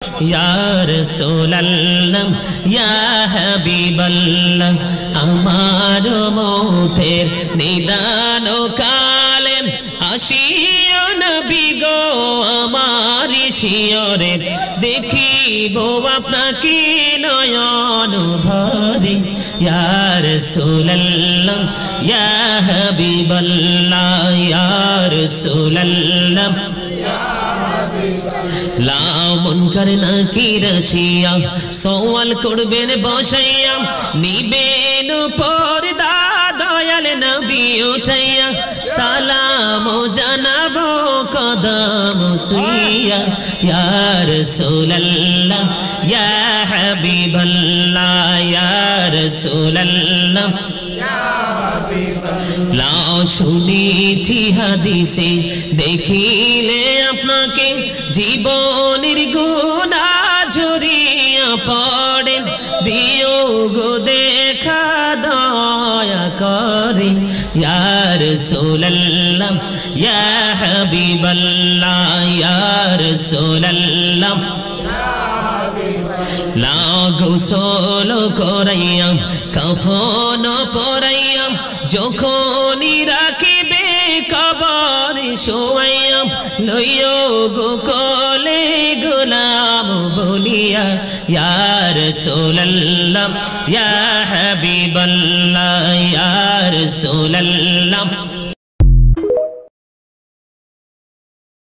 या रसूल अल्लाह या हबीब अल्लाह आमारो मौतेर निदान काले आशियो नबी गो आमारी शियरे देखिबो आपनाके नयन भरे या रसूल अल्लाह या हबीब अल्लाह या रसूल अल्लाह लाओ मुनकर नाकिर रशिया सवाल करबेन बसाइया निबेन पर्दा दयाल नबी उठाइया सालाम जानाबो कदम सुइया या रसूल अल्लाह या हबीब अल्लाह या रसूल अल्लाह लाओ शुनेछि हादिसे देखिले आपनाके जीवनेर गुना झरिया पड़े दियो गो देखा दया करे या रसूल अल्लाह या हबीब अल्लाह या रसूल अल्लाह लाओ गोसल कराइया कफन पराइया যখনই রাখিবে কবরে শোয়াইয়া লইও গো কোলে গোলাম বলিয়া ইয়া রাসূলুল্লাহ ইয়া হাবিবাল্লাহ ইয়া রাসূলুল্লাহ